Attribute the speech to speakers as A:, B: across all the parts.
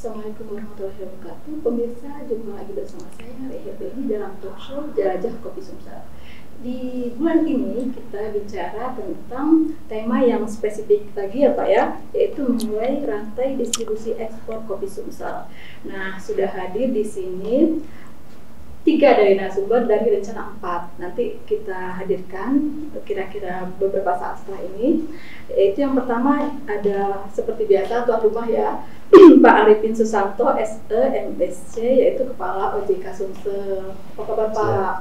A: Assalamualaikum warahmatullahi wabarakatuh. Pemirsa, jumpa lagi bersama saya Rehe ini dalam talk show Jelajah Kopi Sumsel. Di bulan ini kita bicara tentang tema yang spesifik lagi ya Pak ya, yaitu memulai rantai distribusi ekspor kopi Sumsel. Nah, sudah hadir di sini 3 dari narasumber dari rencana 4. Nanti kita hadirkan kira-kira beberapa saat setelah ini. Yaitu yang pertama ada seperti biasa tuan rumah ya, Pak Arifin Susanto, SE, MSc, yaitu Kepala OJK Sumsel. Apa kabar Pak?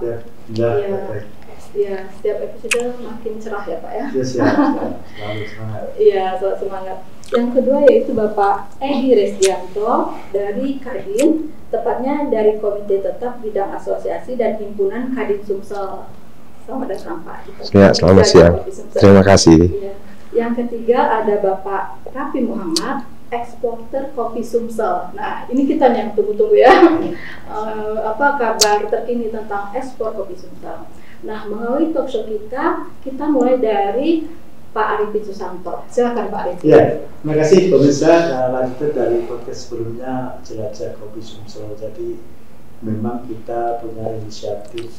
A: Ya, setiap episode makin cerah ya Pak ya.
B: Selalu semangat.
A: Iya, selalu semangat. Yang kedua yaitu Bapak Edi Resdianto dari Kadin, tepatnya dari Komite Tetap Bidang Asosiasi dan Himpunan Kadin Sumsel. Selamat datang Pak.
C: Ya, selamat siang. Terima kasih.
A: Ya. Yang ketiga ada Bapak Raffi Muhammad, eksporter kopi Sumsel. Nah, ini kita yang tunggu-tunggu ya. Apa kabar terkini tentang ekspor kopi Sumsel? Nah, melalui talk show kita mulai dari Pak Arifin Susanto. Silakan Pak Arifin.
B: Ya, terima kasih pemirsa. Lanjut dari podcast sebelumnya Jelajah Kopi Sumsel. Jadi memang kita punya inisiatif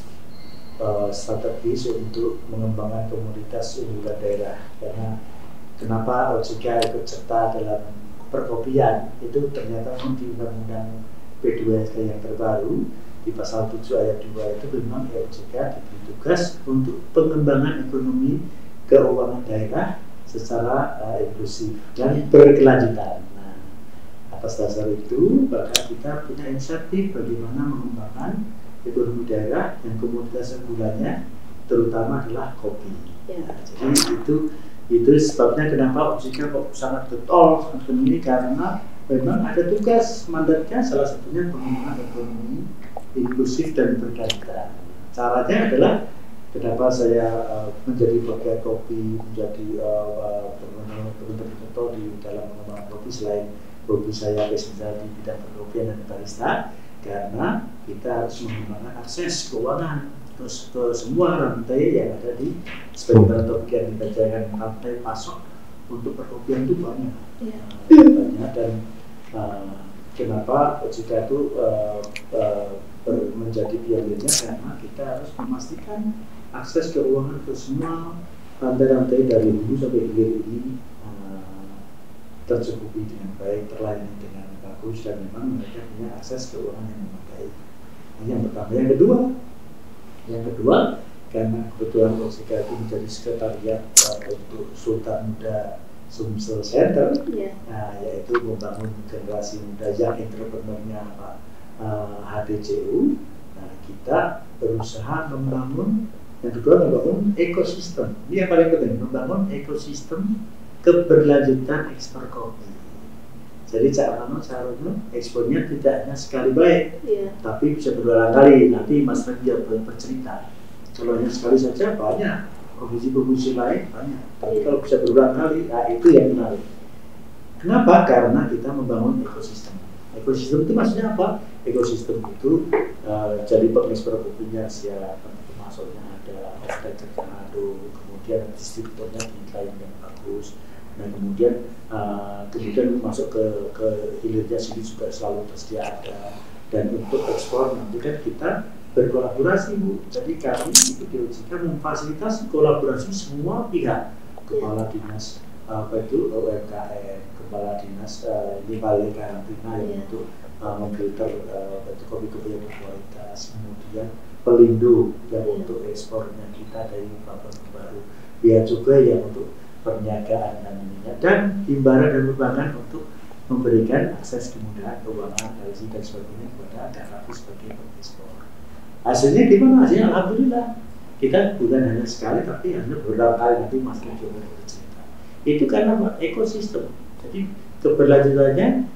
B: strategis untuk mengembangkan komoditas unggulan daerah. Karena kenapa OJK ikut serta dalam perkopian itu ternyata di Undang-Undang P2SK yang terbaru di pasal 7 ayat 2 itu memang OJK diberi tugas untuk pengembangan ekonomi keuangan daerah secara inklusif dan berkelanjutan. Nah, atas dasar itu maka kita punya inisiatif bagaimana mengembangkan ekonomi daerah yang komoditas unggulannya terutama adalah kopi. Nah, jadi itu sebabnya kenapa OJK kok sangat getol ini, karena memang ada tugas mandatnya salah satunya pengembangan ekonomi inklusif dan berkelanjutan. Caranya adalah kenapa saya menjadi bagian kopi, menjadi betul-betul di dalam pengembangan kopi selain hobi saya misalnya di bidang perkopian dan barista, karena kita harus mengembangkan akses keuangan ke semua rantai yang ada di sebagai topik yang kita jalan, rantai pasok untuk perkopian itu banyak, banyak dan kenapa OJK itu menjadi pionirnya karena kita harus memastikan akses keuangan ke semua rantai-rantai dari hulu sampai hilir ini tercukupi dengan baik, terlayani dengan bagus, dan memang mereka punya akses keuangan yang memadai. Yang pertama, yang kedua karena kebetulan OJK itu menjadi sekretariat untuk Sultan Muda Sumsel Center, yaitu membangun generasi muda yang entrepreneurnya Pak HDCU. Nah, kita berusaha membangun ekosistem. Ini yang paling penting, membangun ekosistem keberlanjutan ekspor kopi. Jadi caranya ekspornya tidak hanya sekali baik, tapi bisa berulang kali. Nanti Mas Randy bercerita. Kalau hanya sekali saja banyak, provinsi-provinsi lain banyak. Tapi kalau bisa berulang kali, itu yang menarik. Kenapa? Karena kita membangun ekosistem. Ekosistem itu maksudnya apa? Ekosistem itu jadi pengekspor kopinya siapa, pemasoknya ada, off-takernya ada, kemudian distributornya di lain yang bagus. Nah kemudian masuk ke hilirnya sini juga selalu tersedia ada. Dan untuk ekspor nanti kan kita berkolaborasi Bu. Jadi kami itu di OJK memfasilitasi kolaborasi semua pihak, kepala dinas UMKM, kepala dinas di balai karantina yang untuk memfilter kopi-kopi yang berkualitas, kemudian Pelindo yang untuk ekspornya kita dari pabrik baru, biar juga yang untuk perniagaan dan ininya, dan Himbara dan Perbankan untuk memberikan akses kemudahan keuangan dan sebagainya kepada daerah sebagai pengekspor. Hasilnya gimana? Hasilnya alhamdulillah kita bukan hanya sekali tapi hanya beberapa kali, nanti Mas Randy bercerita. Itu karena ekosistem. Jadi keberlanjutannya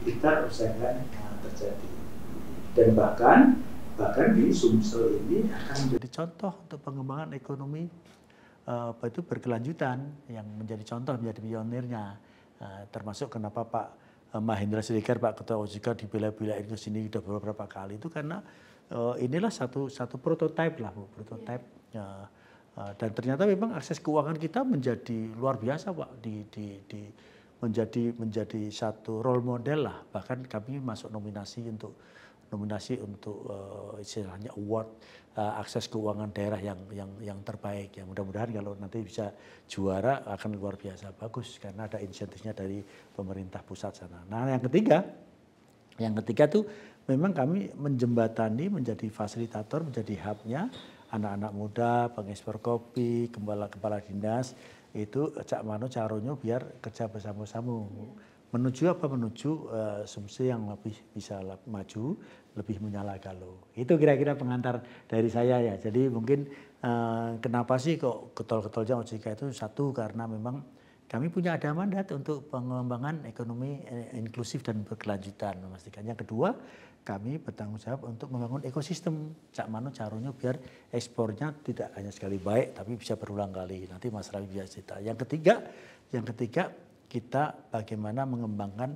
B: kita usahakan terjadi, dan bahkan di Sumsel ini akan menjadi contoh untuk pengembangan ekonomi itu berkelanjutan yang menjadi contoh, menjadi pionirnya. Termasuk kenapa Pak Mahendra Siregar, Pak Ketua OJK dibela-belain ke sini sudah beberapa kali, itu karena inilah satu prototipe lah Bu, prototipe. Dan ternyata memang akses keuangan kita menjadi luar biasa Pak di
D: menjadi satu role model lah. Bahkan kami masuk nominasi untuk istilahnya award akses keuangan daerah yang terbaik ya. Mudah-mudahan kalau nanti bisa juara akan luar biasa bagus karena ada insentifnya dari pemerintah pusat sana. Nah, yang ketiga tuh memang kami menjembatani, menjadi fasilitator, menjadi hubnya anak-anak muda, pengekspor kopi, kepala dinas itu cak mano caranya biar kerja bersama-sama. Menuju apa? Menuju Sumsel yang lebih bisa maju, lebih menyala galau. Itu kira-kira pengantar dari saya ya. Jadi mungkin kenapa sih kok getol-getolnya OJK itu satu karena memang kami punya ada mandat untuk pengembangan ekonomi inklusif dan berkelanjutan memastikan. Yang kedua, kami bertanggung jawab untuk membangun ekosistem. Cak mano caranya biar ekspornya tidak hanya sekali baik tapi bisa berulang kali. Nanti Mas Rawi bisa cerita. Yang ketiga kita bagaimana mengembangkan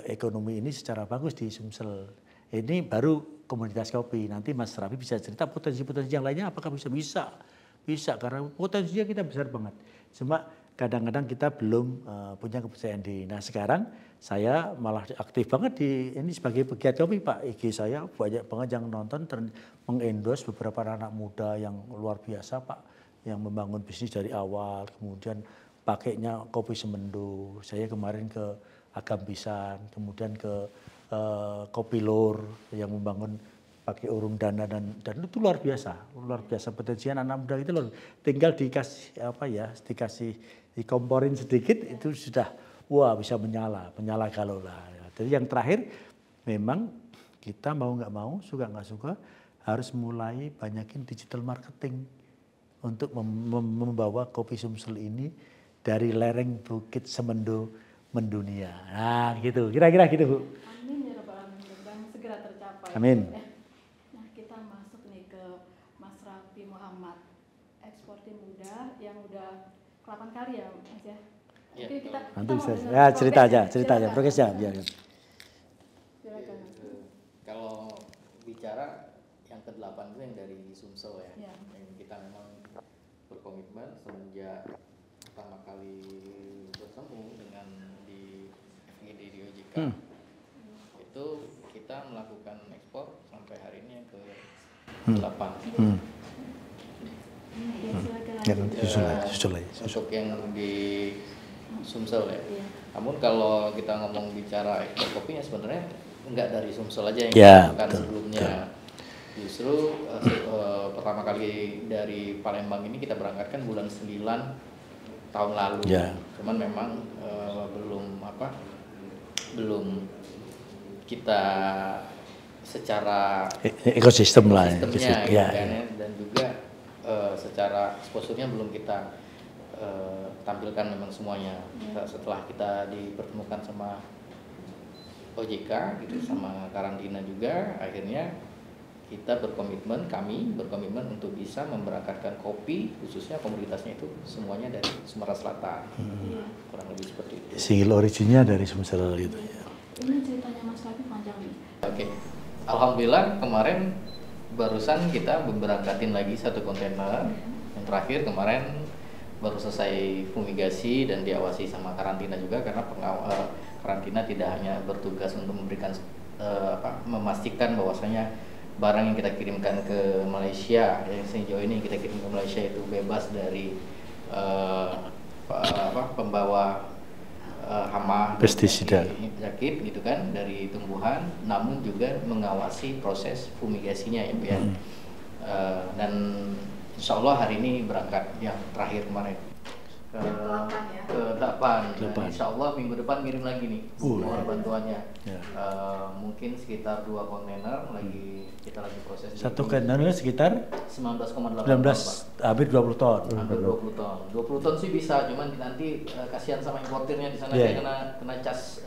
D: ekonomi ini secara bagus di Sumsel. Ini baru komunitas kopi. Nanti Mas Rafi bisa cerita potensi-potensi yang lainnya apakah bisa karena potensinya kita besar banget. Cuma kadang-kadang kita belum punya kepercayaan diri. Nah sekarang saya malah aktif banget ini sebagai pegiat kopi Pak. IG saya banyak banget yang nonton mengendorse beberapa anak muda yang luar biasa Pak, yang membangun bisnis dari awal, kemudian pakainya kopi semendo. Saya kemarin ke Agam Pisan, kemudian ke Kopi Lur yang membangun pakai urung dana dan itu luar biasa potensi anak muda itu loh. Tinggal dikomporin sedikit itu sudah bisa menyala galau lah. Jadi yang terakhir memang kita mau nggak mau, suka nggak suka harus mulai banyakin digital marketing untuk membawa kopi Sumsel ini dari lereng Bukit Semendo mendunia. Nah, gitu. Kira-kira gitu, Bu.
A: Amin ya rabbal alamin. Mudah-mudahan segera tercapai.
D: Amin.
A: Nah, kita masuk nih ke Mas Rafi Muhammad, eksportir muda yang udah 8 kali ya, Mas ya.
D: Oke, nanti bisa. Ya, cerita aja. Progresnya biar.
A: Silakan.
E: Kalau bicara yang ke-8 itu yang dari Sumsel ya. Yang kita memang berkomitmen semenjak pertama kali bertemu dengan di FGD di OJK itu kita melakukan ekspor sampai hari ini yang ke-8. Untuk yang di Sumsel ya. Namun kalau kita ngomong bicara ekspor kopinya sebenarnya enggak dari Sumsel aja yang kita sebelumnya. Justru pertama kali dari Palembang ini kita berangkatkan bulan 9 tahun lalu. Cuman memang belum kita secara
D: ekosistem lah
E: ya. Dan juga secara exposure-nya belum kita tampilkan memang semuanya. Setelah kita dipertemukan sama OJK gitu, sama karantina juga, akhirnya kami berkomitmen untuk bisa memberangkatkan kopi, khususnya komoditasnya itu semuanya dari Sumatera Selatan. Kurang lebih seperti itu.
D: Single originnya dari Sumsel gitu ya.
A: Ini ceritanya Mas Rafi panjang nih.
E: Oke. Alhamdulillah kemarin barusan kita memberangkatin lagi 1 kontainer. Yang terakhir kemarin baru selesai fumigasi dan diawasi sama karantina juga, karena karantina tidak hanya bertugas untuk memberikan memastikan bahwasanya barang yang kita kirimkan ke Malaysia, yang sejauh ini kita kirim ke Malaysia itu bebas dari pembawa hama,
D: pestisida,
E: penyakit gitu kan, dari tumbuhan, namun juga mengawasi proses fumigasinya ya, Bu ya. Dan insya Allah hari ini berangkat yang terakhir kemarin ke 8. Insya Allah minggu depan ngirim lagi nih semua bantuannya. Mungkin sekitar 2 kontainer lagi kita lagi proses.
D: 1 kontainer sekitar
E: 19,8
D: hampir 20 ton.
E: Hampir 20 ton. 20 ton sih bisa, cuman nanti kasihan sama importirnya di sana dia kena cas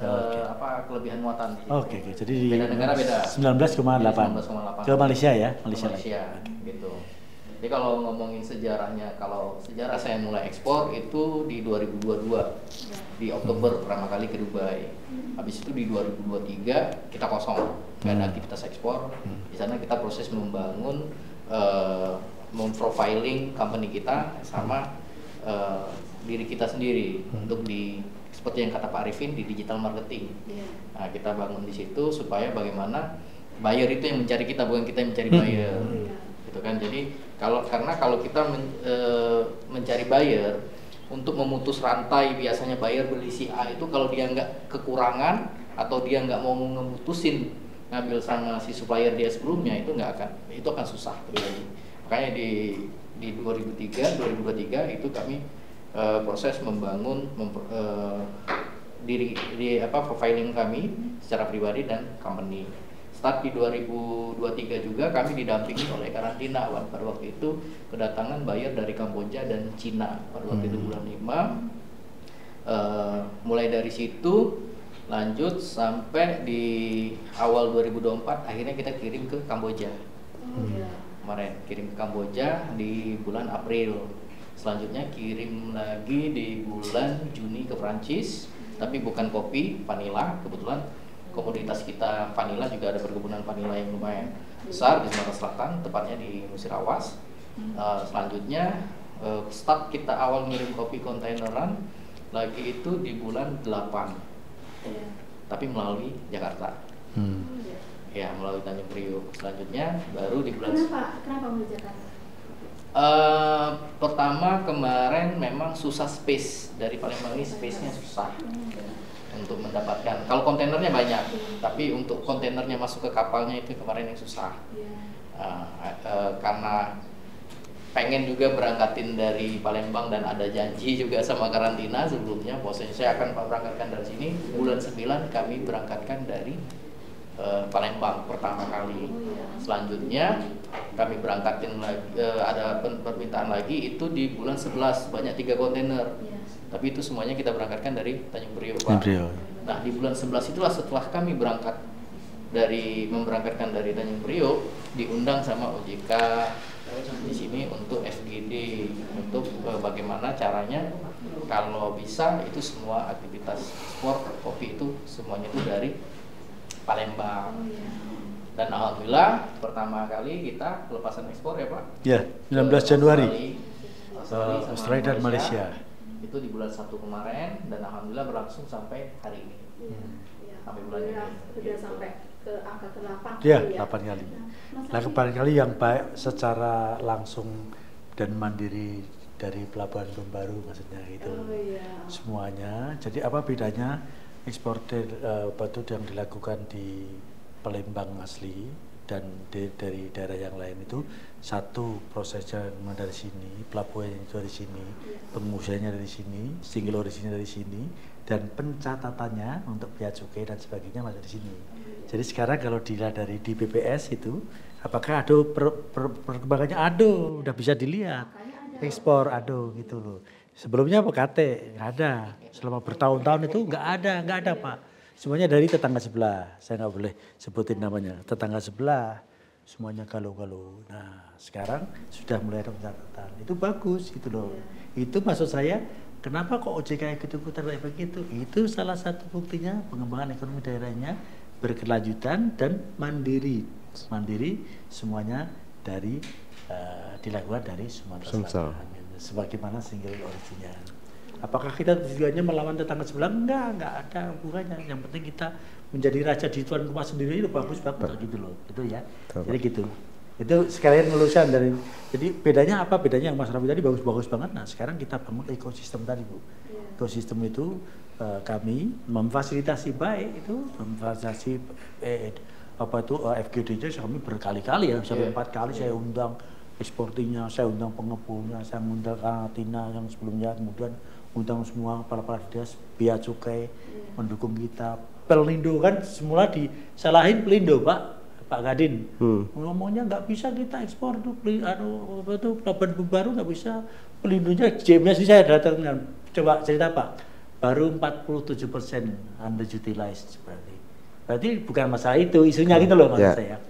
E: kelebihan muatan.
D: Oke. Jadi
E: beda negara beda.
D: 19,8 ke Malaysia ya, Malaysia
E: gitu. Jadi kalau ngomongin sejarahnya, kalau sejarah saya mulai ekspor itu di 2022 di Oktober pertama kali ke Dubai. Habis itu di 2023 kita kosong, nggak ada aktivitas ekspor. Di sana kita proses membangun, memprofiling company kita sama diri kita sendiri untuk seperti yang kata Pak Arifin di digital marketing. Nah, kita bangun di situ supaya bagaimana buyer itu yang mencari kita, bukan kita yang mencari buyer. Gitu kan. Jadi karena kalau kita mencari buyer untuk memutus rantai, biasanya buyer beli si A itu kalau dia nggak kekurangan atau dia nggak mau ngemutusin ngambil sama si supplier dia sebelumnya, itu akan susah terjadi. Makanya di 2023 itu kami proses membangun profiling kami secara pribadi dan company. Start di 2023 juga kami didampingi oleh karantina. Pada waktu itu kedatangan buyer dari Kamboja dan Cina pada waktu itu bulan 5. Mulai dari situ lanjut sampai di awal 2024 akhirnya kita kirim ke Kamboja. Kemarin kirim ke Kamboja di bulan April. Selanjutnya kirim lagi di bulan Juni ke Prancis, tapi bukan kopi, vanila. Kebetulan komoditas kita vanila, juga ada perkebunan vanila yang lumayan besar di Sumatera Selatan, tepatnya di Musirawas. Selanjutnya start kita awal ngirim kopi kontaineran lagi itu di bulan 8, tapi melalui Jakarta. Ya, melalui Tanjung Priok. Selanjutnya baru di bulan.
A: Kenapa melalui Jakarta?
E: Pertama kemarin memang susah space dari Palembang ini, space-nya susah untuk mendapatkan. Kalau kontainernya banyak, tapi untuk kontainernya masuk ke kapalnya itu kemarin yang susah. Karena pengen juga berangkatin dari Palembang dan ada janji juga sama karantina sebelumnya, bahwasanya saya akan berangkatkan dari sini bulan 9, kami berangkatkan dari Palembang pertama kali. Selanjutnya kami berangkatin lagi, ada permintaan lagi itu di bulan 11, banyak 3 kontainer. Tapi itu semuanya kita berangkatkan dari Tanjung Priok, Pak. Nah, di bulan 11 itulah setelah kami memberangkatkan dari Tanjung Priok, diundang sama OJK di sini untuk FGD, untuk bagaimana caranya kalau bisa itu semua aktivitas ekspor kopi itu semuanya itu dari Palembang. Dan alhamdulillah pertama kali kita pelepasan ekspor ya Pak.
D: Ya, 19 Januari.
E: Australia dan Malaysia. Itu di bulan 1 kemarin dan alhamdulillah berlangsung sampai hari ini. Sampai bulan ini.
A: Sudah sampai ke angka ke-8
D: ya, 8 kali. Nah, kemarin kali yang baik secara langsung dan mandiri dari Pelabuhan Pembaru maksudnya itu. Semuanya. Jadi apa bedanya eksportir batu yang dilakukan di Palembang asli dan dari daerah yang lain itu, satu prosesnya dari sini, pelabuhannya itu dari sini, pengusahaannya dari sini, single originnya dari sini, dan pencatatannya untuk bea cukai dan sebagainya masih di sini. Jadi sekarang kalau dilihat dari di BPS itu, apakah ada perkembangannya? Udah bisa dilihat, ekspor gitu loh. Sebelumnya PKT nggak ada, selama bertahun-tahun itu nggak ada Pak. Semuanya dari tetangga sebelah, saya nggak boleh sebutin namanya, tetangga sebelah, semuanya galau-galau. Nah sekarang sudah mulai ada pencatatan, itu bagus gitu loh. Itu maksud saya, kenapa kok OJK ikut-ikutan kayak begitu? Itu salah satu buktinya pengembangan ekonomi daerahnya berkelanjutan dan mandiri semuanya dari dilakukan dari Sumatera Selatan. Sebagaimana single originnya. Apakah kita tujuannya melawan tetangga sebelah? Enggak ada hubungannya. Yang penting kita menjadi raja di tuan rumah sendiri itu bagus gitu loh. Itu ya. Jadi gitu. Itu sekalian lulusan dari. Jadi bedanya apa? Bedanya yang Mas Raffi tadi bagus banget. Nah, sekarang kita bangun ekosistem tadi, Bu. Ekosistem itu kami memfasilitasi baik itu, memfasilitasi FGD-nya kami berkali-kali ya, sampai 4 kali saya undang eksportinya, saya undang pengebulnya, saya undang karantina yang sebelumnya, kemudian undang semua kepala dinas, bea cukai mendukung kita. Pelindo kan semula disalahin Pelindo Pak Gadin, ngomongnya nggak bisa kita ekspor tuh, Pelabuhan Pembaru nggak bisa, Pelindonya JM-nya sih saya datangkan, coba cerita Pak, baru 47% underutilized berarti bukan masalah itu, isunya gitu loh maksud saya.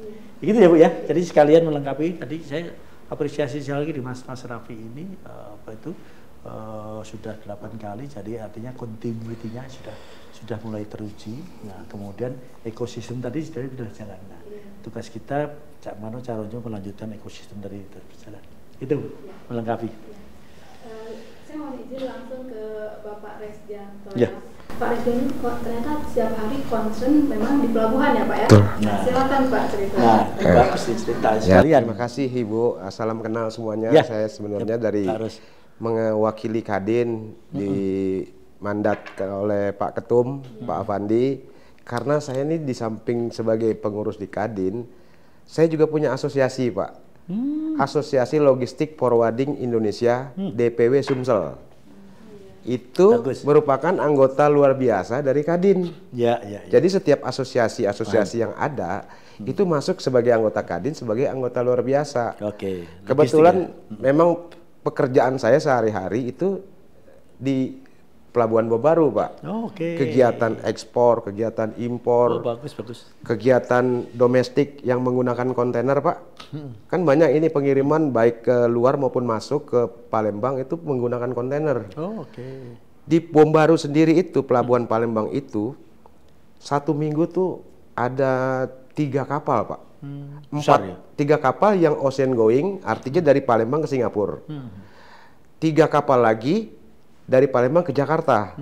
D: Gitu ya Bu ya, jadi sekalian melengkapi tadi saya apresiasi sekali lagi di Mas Raffi ini sudah 8 kali, jadi artinya continuity-nya sudah mulai teruji. Nah kemudian ekosistem tadi sudah jalan. Nah, tugas kita Cak Mano caranya melanjutkan ekosistem dari itu berjalan. Itu melengkapi.
A: Saya mau izin langsung ke Bapak Resdianto
D: Ya.
A: ya. Pak Resdianto kok ternyata setiap hari concern memang di pelabuhan ya Pak ya.
D: Nah.
A: Silakan Pak cerita.
D: Nah, bagus nih cerita
C: Ya,
D: sekalian.
C: terima kasih Ibu. Salam kenal semuanya.
D: Ya.
C: Saya sebenarnya
D: Ya,
C: dari
D: harus.
C: mewakili Kadin di mandat oleh Pak Ketum, Pak Afandi. Karena saya ini di samping sebagai pengurus di Kadin, saya juga punya asosiasi Pak. Asosiasi Logistik Forwarding Indonesia, DPW Sumsel. Itu
D: Bagus.
C: merupakan anggota luar biasa dari Kadin.
D: Ya, ya, ya.
C: Jadi setiap asosiasi yang ada itu masuk sebagai anggota Kadin sebagai anggota luar biasa.
D: Oke.
C: Kebetulan
D: Logistik
C: memang pekerjaan saya sehari-hari itu di Pelabuhan Bobaru, Pak.
D: ya? Oh, oke.
C: Kegiatan ekspor, kegiatan
D: Oh,
C: impor,
D: bagus, bagus.
C: kegiatan domestik yang menggunakan kontainer, Pak. Kan banyak ini pengiriman baik ke luar maupun masuk ke Palembang itu menggunakan kontainer.
D: Oh, oke.
C: Di Bombaru sendiri itu, Pelabuhan Palembang itu, 1 minggu tuh ada 3 kapal, Pak.
D: Besar ya?
C: 3 kapal yang ocean going, artinya dari Palembang ke Singapura. 3 kapal lagi dari Palembang ke Jakarta.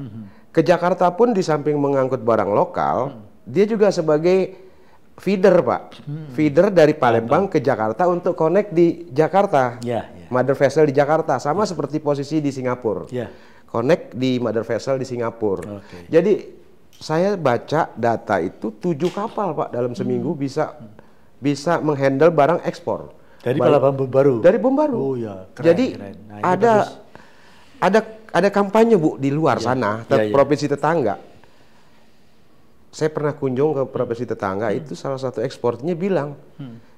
C: Ke Jakarta pun di samping mengangkut barang lokal, dia juga sebagai feeder, Pak. Feeder dari Palembang ke Jakarta untuk connect di Jakarta.
D: Ya, ya.
C: Mother vessel di Jakarta, sama seperti posisi di Singapura.
D: Ya.
C: Connect di mother vessel di Singapura.
D: Oke.
C: Jadi saya baca data itu 7 kapal, Pak, dalam seminggu bisa menghandle barang ekspor.
D: Dari
C: Baik-
D: Pelabuhan Bombaru.
C: Dari Bombaru.
D: Oh ya, keren,
C: Jadi
D: keren. Nah, ini
C: ada
D: bagus.
C: ada kampanye, Bu, di luar sana,
D: iya, iya.
C: provinsi tetangga. Saya pernah kunjung ke provinsi tetangga, itu salah satu ekspornya bilang,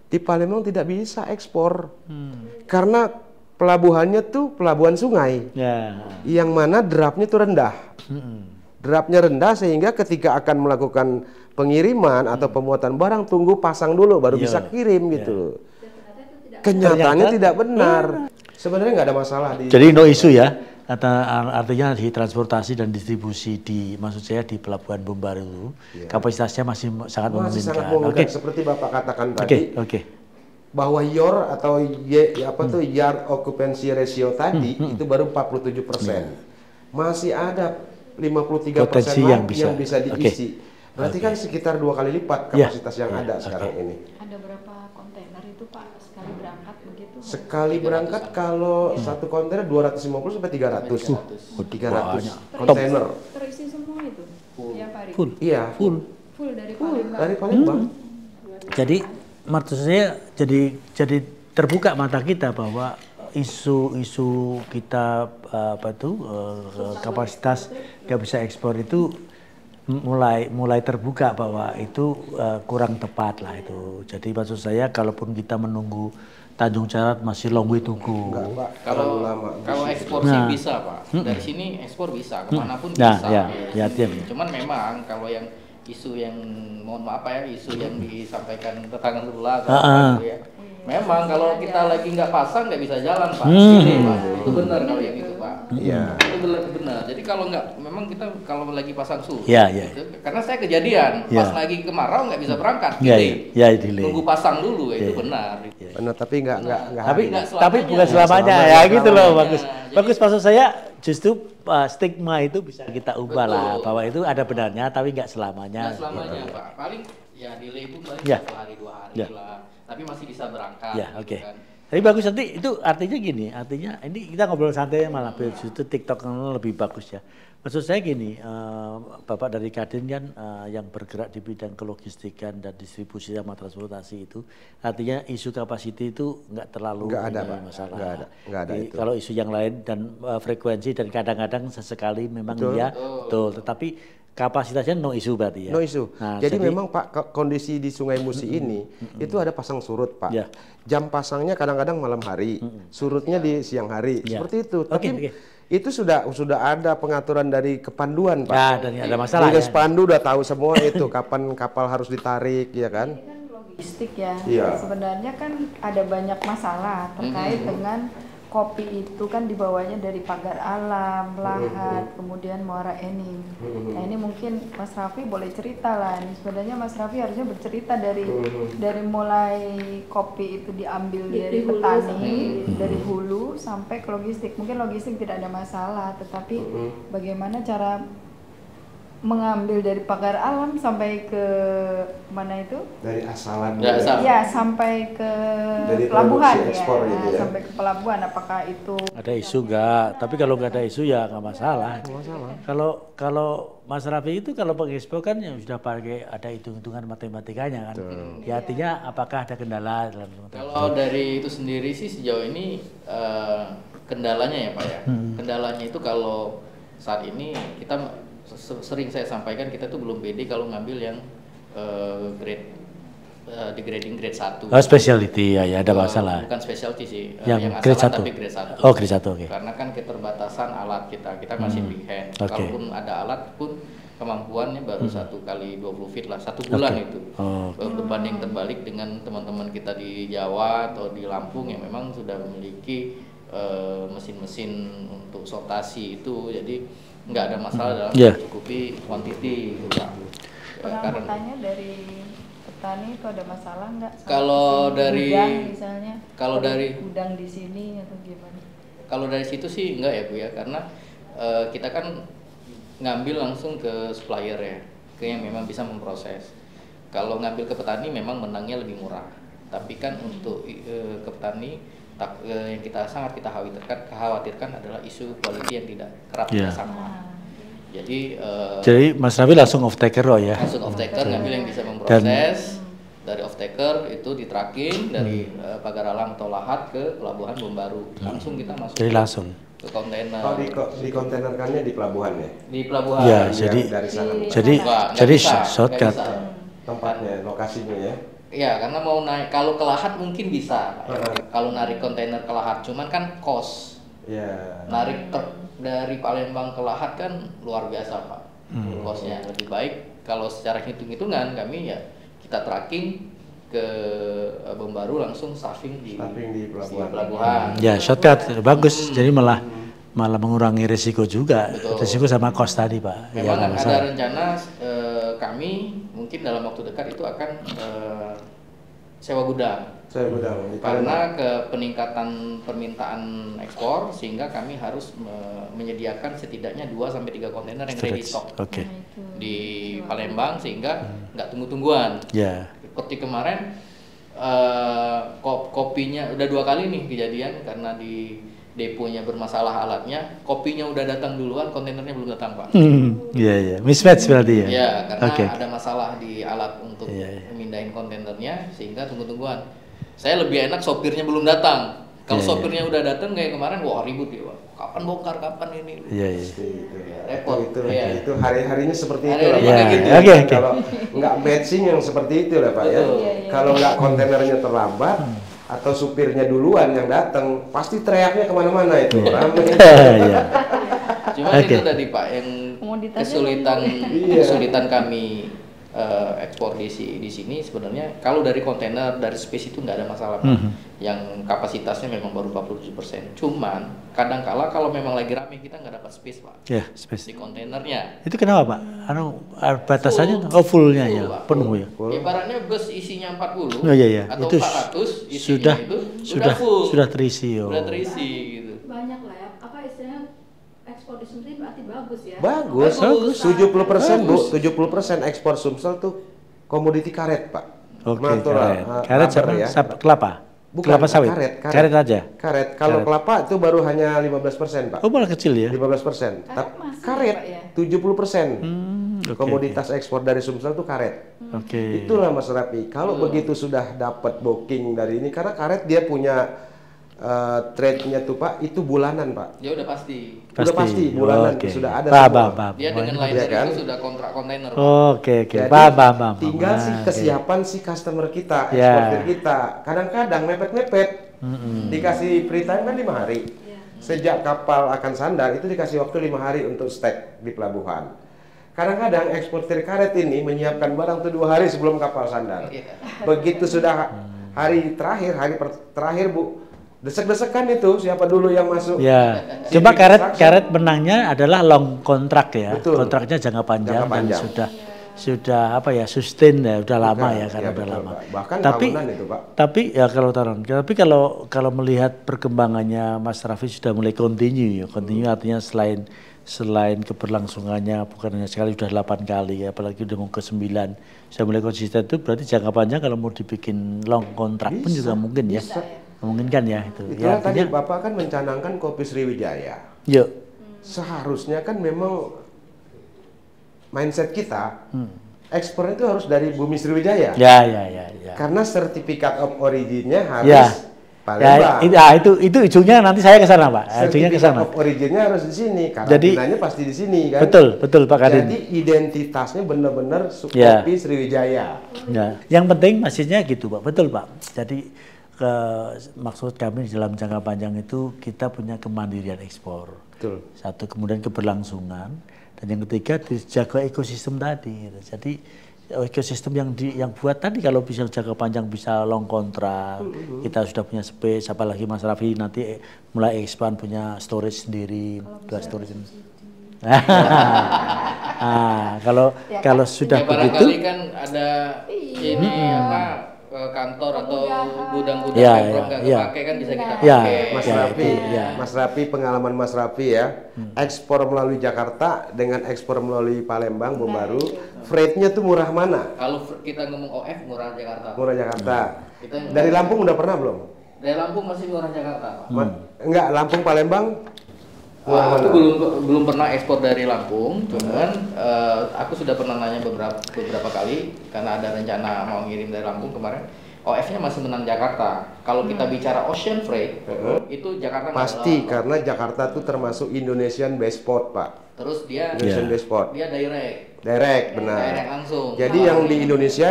C: di Palembang tidak bisa ekspor. Karena pelabuhannya tuh pelabuhan sungai,
D: Ya.
C: yang mana draftnya tuh rendah. Draftnya rendah sehingga ketika akan melakukan pengiriman atau pemuatan barang, tunggu pasang dulu baru
D: Iya.
C: bisa kirim gitu.
A: Ternyata itu tidak
C: Kenyataannya
D: Ternyata-
C: tidak benar. Sebenarnya nggak ada masalah di.
D: Jadi no isu ya. Artinya di transportasi dan distribusi di, maksud saya di Pelabuhan Bombaru, kapasitasnya masih sangat
C: Masih sangat
D: memungkinkan.
C: memungkinkan.
D: Oke,
C: Seperti Bapak katakan
D: oke,
C: tadi,
D: oke.
C: bahwa YOR atau yard occupancy ratio tadi itu baru 47%. Masih ada 53%
D: Potensi
C: lagi
D: yang
C: yang
D: bisa.
C: bisa diisi. Berarti kan sekitar 2 kali lipat
D: Ya.
C: kapasitas yang ada sekarang ini.
A: ada berapa kontainer itu Pak sekali berangkat begitu?
C: Sekali berangkat kalau satu kontainer 250 sampai 300. 300
D: banyak.
C: kontainer.
A: Terisi semua itu? Tiap hari?
D: Full.
C: Iya,
D: Full.
A: Full dari Palembang?
C: dari Palembang.
D: Jadi maksud saya jadi terbuka mata kita bahwa isu-isu kita kapasitas nggak bisa ekspor itu mulai terbuka bahwa itu kurang tepat lah itu. Jadi maksud saya kalaupun kita menunggu Tanjung Carat masih long way to go.
C: Enggak, Pak. Terlalu
E: Kalau
C: lama.
E: kalau ekspor
D: Nah.
E: sih bisa Pak, dari sini ekspor bisa kemanapun
D: Nah,
E: bisa.
D: ya, ya, artinya.
E: Cuman memang kalau yang isu yang mohon maaf ya, isu yang disampaikan tetangga sebelah atau apa gitu ya. Memang kalau kita lagi nggak pasang nggak bisa jalan Pak. Ini, Pak. Itu benar kalau yang itu Pak.
C: Iya.
E: Itu benar. Jadi kalau nggak, memang kita kalau lagi pasang surut,
D: Ya, ya.
E: gitu, karena saya kejadian
D: Ya.
E: pas lagi kemarau nggak bisa berangkat.
D: Ya,
E: delay.
D: ya, delay.
E: Nunggu pasang dulu, itu
D: Ya.
E: benar.
C: Benar, tapi enggak
D: Tapi
E: nggak
D: tapi
E: selamanya.
D: bukan selamanya
C: Nggak
D: ya
C: selamanya.
D: gitu loh, bagus.
E: Jadi-
D: Bagus maksud saya justru stigma itu bisa kita ubah lah
E: Betul.
D: bahwa itu ada benarnya tapi nggak selamanya.
E: Nggak selamanya Pak, paling ya delay pun paling
D: Ya.
E: 1 hari 2 hari
D: Ya.
E: lah, tapi masih bisa berangkat.
D: Ya,
E: gitu
D: oke.
E: kan.
D: Tapi bagus nanti itu artinya gini, artinya ini kita ngobrol santai malah justru TikTok lebih bagus ya. Maksud saya gini, Bapak dari Kadin kan yang bergerak di bidang kelogistikan dan distribusi sama transportasi itu, artinya isu kapasiti itu nggak terlalu
C: Nggak ada,
D: ini
C: Pak.
D: masalah.
C: Nggak ada itu.
D: Kalau isu yang lain dan frekuensi dan kadang-kadang sesekali memang
C: Betul.
D: iya, betul. Tetapi kapasitasnya no isu berarti ya.
C: No isu.
D: Nah,
C: jadi memang Pak kondisi di Sungai Musi ini itu ada pasang surut, Pak.
D: Ya.
C: Jam pasangnya kadang-kadang malam hari, surutnya di siang hari.
D: Ya.
C: Seperti itu.
D: Oke,
C: Tapi
D: oke.
C: itu sudah ada pengaturan dari Kepanduan, Pak.
D: Ya, dan ada masalah
C: Tugas
D: ya.
C: Pandu udah tahu semua itu kapan kapal harus ditarik, ya kan?
F: Ini kan logistik ya.
C: Iya.
F: Sebenarnya kan ada banyak masalah terkait dengan kopi itu kan dibawanya dari Pagar Alam, Lahat, kemudian Muara Enim. Nah ini mungkin Mas Raffi boleh cerita lah. Ini sebenarnya Mas Raffi harusnya bercerita dari mulai kopi itu diambil dari petani, dari hulu sampai ke logistik. Mungkin logistik tidak ada masalah, tetapi bagaimana cara mengambil dari Pagar Alam sampai ke mana itu?
C: Dari asalan.
F: Ya, sampai ke
C: dari
F: pelabuhan
C: ekspor
F: ya.
C: gitu ya.
F: Sampai ke pelabuhan, apakah itu
D: Ada isu enggak? Tapi kalau nggak ada isu ya nggak masalah. Kalau Mas Raffi itu kalau pengekspor kan yang sudah pakai ada hitung-hitungan matematikanya kan. Ya artinya apakah ada kendala dalam
E: Kalau dari itu sendiri sih sejauh ini kendalanya ya Pak ya. Kendalanya itu kalau saat ini kita sering saya sampaikan kita tuh belum pede kalau ngambil yang degrading grade 1.
D: Oh, specialty ya ada masalah.
E: Bukan specialty sih,
D: yang
E: grade
D: asalan
E: 1
D: tapi
E: grade 1.
D: Oh, grade 1 oke.
E: Karena kan keterbatasan alat kita masih big hand. Kalaupun ada alat pun kemampuannya baru 1 kali 20 feet lah, 1 bulan itu. Berbanding terbalik dengan teman-teman kita di Jawa atau di Lampung yang memang sudah memiliki mesin-mesin untuk sortasi itu, jadi nggak ada masalah dalam mencukupi quantity gitu Pak.
F: pengangkutannya dari petani itu ada masalah nggak?
E: Kalau dari
F: gudang misalnya,
E: kalau dari
F: gudang di sini atau gimana?
E: Kalau dari situ sih enggak ya Bu ya, karena kita kan ngambil langsung ke supplier ya, ke yang memang bisa memproses. Kalau ngambil ke petani memang menangnya lebih murah, tapi kan untuk ke petani yang sangat kita khawatirkan adalah isu quality yang tidak kerap kita sama. Jadi
D: Mas Raffi langsung off taker loh ya.
E: Langsung off taker ngambil yang bisa memproses. Dari off taker itu di-tracking dari Pagar Alam atau Lahat ke pelabuhan Bombaru. Langsung kita masuk.
D: Jadi langsung
E: ke kontainer.
C: Oh, di kontainerkannya di pelabuhan ya?
E: Di pelabuhan.
D: Ya, jadi
C: dari sana.
D: jadi shortcut.
C: Tempatnya, lokasinya ya.
E: Iya, karena mau naik kalau ke Lahat mungkin bisa. Kalau narik kontainer ke Lahat, cuman kan cost.
C: Iya.
E: Narik truk dari Palembang ke Lahat kan luar biasa, Pak. Costnya lebih baik kalau secara hitung-hitungan kami ya kita tracking ke Bombaru langsung staffing di pelabuhan.
D: Ya, shortcut bagus. Jadi malah mengurangi risiko juga. Betul. Risiko sama cost tadi, Pak.
E: Memang ada rencana kami mungkin dalam waktu dekat itu akan sewa gudang. Karena ke peningkatan permintaan ekspor sehingga kami harus menyediakan setidaknya 2 sampai 3 kontainer yang ready stock di Palembang sehingga nggak tunggu-tungguan. Seperti kemarin kopinya udah 2 kali nih kejadian karena di deponya bermasalah alatnya, kopinya udah datang duluan, kontainernya belum datang Pak.
D: Iya, mismatch berarti ya?
E: Iya, karena ada masalah di alat untuk memindahin kontainernya sehingga tunggu-tungguan. Saya lebih enak sopirnya belum datang. Kalau sopirnya udah datang kayak kemarin, wah ribut ya Pak. Kapan bongkar, kapan ini?
D: Iya.
E: Repot.
C: Itu hari-harinya seperti itu lah
D: Pak.
C: Kalau nggak matching yang seperti itu lah Pak ya. Kalau nggak kontainernya terlambat, atau supirnya duluan yang datang, pasti teriaknya kemana-mana itu.
E: Cuma itu tadi Pak yang kesulitan kami ekspor di sini sebenarnya kalau dari kontainer dari space itu nggak ada masalah Pak. Yang kapasitasnya memang baru 47%. Cuman kadang-kala kalau memang lagi rame kita nggak dapat space Pak. Space di kontainernya.
D: Itu kenapa Pak? Batasannya fullnya ya, penuh ya.
E: Ibaratnya bus isinya 40 atau
D: itu
E: 400 isinya sudah full.
D: Sudah terisi
E: gitu.
A: Banyak lah ya. Apa istilahnya ekspor di Sumsel berarti bagus ya?
C: Bagus. 70% Bu, 70% ekspor Sumsel tuh komoditi karet Pak.
D: Karet sama kelapa?
C: Bukan,
D: kelapa sawit? Karet aja?
C: Karet. Kalau kelapa itu baru hanya 15% Pak.
D: Oh malah kecil ya?
C: 15%. Karet 70%. Komoditas ekspor dari Sumsel itu karet. Itulah Mas Raffi. Kalau begitu sudah dapat booking dari ini, karena karet dia punya trade-nya tuh Pak, itu bulanan Pak.
E: Ya udah pasti.
C: Udah pasti bulanan sudah ada.
E: Dia dengan liner itu sudah kontrak kontainer.
C: Tinggal sih kesiapan si customer kita, eksportir kita. Kadang-kadang mepet-mepet. Dikasih free time kan 5 hari. Sejak kapal akan sandar itu dikasih waktu 5 hari untuk stek di pelabuhan. Kadang-kadang eksportir karet ini menyiapkan barang tuh 2 hari sebelum kapal sandar. Begitu sudah hari terakhir Bu, desek-desekan itu siapa dulu yang masuk.
D: Ya,
C: Sini
D: coba
C: construction.
D: karet menangnya adalah long kontrak ya.
C: Betul.
D: Kontraknya jangka panjang,
C: Jangka panjang.
D: dan sudah apa ya, sustain ya, udah lama ya, karena
C: ya,
D: udah
C: betul,
D: lama.
C: Pak. Bahkan
D: Tapi
C: tahunan itu, Pak.
D: tapi ya kalau melihat perkembangannya Mas Raffi sudah mulai continue ya. Continue artinya selain keberlangsungannya bukan hanya sekali, sudah 8 kali ya, apalagi udah mau ke 9, sudah mulai konsisten, itu berarti jangka panjang kalau mau dibikin long kontrak pun juga mungkin ya. Memungkinkan ya itu.
C: Itulah
D: Ya,
C: tadi
D: artinya,
C: Bapak kan mencanangkan kopi Sriwijaya.
D: yuk.
C: Seharusnya kan memang mindset kita ekspor itu harus dari bumi Sriwijaya.
D: Ya.
C: Karena sertifikat of origin-nya harus
D: Ya.
C: Palembang.
D: Itu ujungnya nanti saya ke sana, Pak. Ujungnya ke
C: Sertifikat
D: sana.
C: of origin-nya harus di sini.
D: Jadi-
C: Karantinanya pasti di sini kan.
D: Betul Pak Kadin.
C: Jadi identitasnya benar-benar
D: Ya.
C: kopi Sriwijaya.
D: Ya, yang penting maksudnya gitu, Pak. Betul, Pak. Jadi maksud kami dalam jangka panjang itu kita punya kemandirian ekspor.
C: Betul.
D: Satu, kemudian keberlangsungan, dan yang ketiga dijaga ekosistem tadi. Gitu. Jadi ekosistem yang buat tadi kalau bisa jangka panjang, bisa long kontrak, kita sudah punya space, apalagi Mas Raffi nanti mulai expand punya storage sendiri, dua storage. Kalau sudah
E: Ya,
D: begitu,
E: barangkali kan ada ini apa kantor atau gudang-gudang
D: Ya,
E: Pemprov nggak
D: ya.
E: kepake kan bisa kita
D: Ya,
E: pakai.
C: Mas
D: Ya,
C: Raffi,
D: itu, ya.
C: Mas Raffi, pengalaman Mas Raffi ya, ekspor melalui Jakarta dengan ekspor melalui Palembang, Bombaru, freight-nya tuh murah mana?
E: Kalau kita ngomong OF murah Jakarta.
C: Murah Jakarta.
E: Kita
C: Dari Lampung udah pernah belum?
E: dari Lampung masih murah Jakarta, Pak.
C: Enggak, Lampung Palembang murah
E: Aku
C: mana?
E: belum pernah ekspor dari Lampung, cuman aku sudah pernah nanya beberapa kali karena ada rencana mau ngirim dari Lampung kemarin. OF-nya masih menang Jakarta. Kalau kita bicara ocean freight, itu Jakarta nggak
C: Pasti,
E: kalah.
C: karena Jakarta tuh termasuk Indonesian base port, Pak.
E: Terus dia
C: Indonesian base port.
E: dia direct
C: Direct, benar.
E: direct langsung.
C: Jadi yang di Indonesia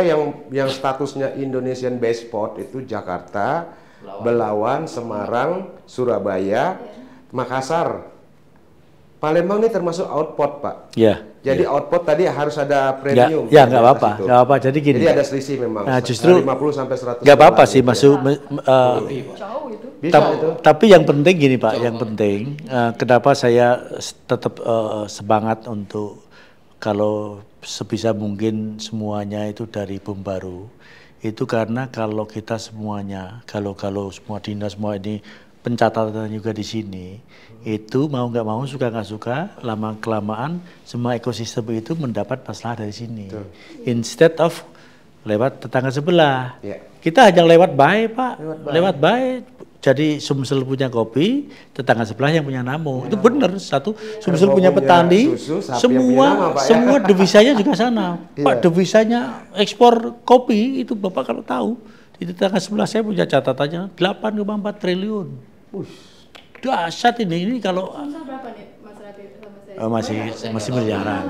C: yang statusnya Indonesian base port itu Jakarta, Belawan, Semarang, Surabaya, Makassar. Palembang ini termasuk outport, Pak.
D: ya.
C: Jadi outport tadi harus ada premium.
D: Ya nggak apa-apa,
C: Situ.
D: nggak apa. Jadi gini.
C: Jadi ada selisih memang.
D: Nah, justru
C: 50 sampai 100.
D: nggak apa-apa
C: dolar
D: sih
C: gitu
D: masuk.
F: Jauh itu.
C: Bisa itu.
D: Tapi yang penting gini Pak, yang penting kenapa saya tetap semangat untuk kalau sebisa mungkin semuanya itu dari Bombaru, itu karena kalau kita semuanya, kalau semua dinas semua ini pencatatan juga di sini, itu mau nggak mau, suka nggak suka, lama kelamaan semua ekosistem itu mendapat masalah dari sini. Instead of lewat tetangga sebelah.
C: Ya.
D: Kita hanya lewat bayi, Pak. Lewat bayi. Jadi Sumsel punya kopi, tetangga sebelah yang punya Namu. Itu benar. Satu, Sumsel
C: Kerbau
D: punya
C: punya
D: petani,
C: susu, sapi yang punya nama, Pak, ya.
D: semua devisanya juga sana.
C: Iya.
D: Pak, devisanya ekspor kopi itu Bapak kalau tahu, di tetangga sebelah saya punya catatannya 8,4 triliun. Dahsyat ini kalau
A: Sumsel berapa nih Mas Raffi sama saya?
D: masih miliaran.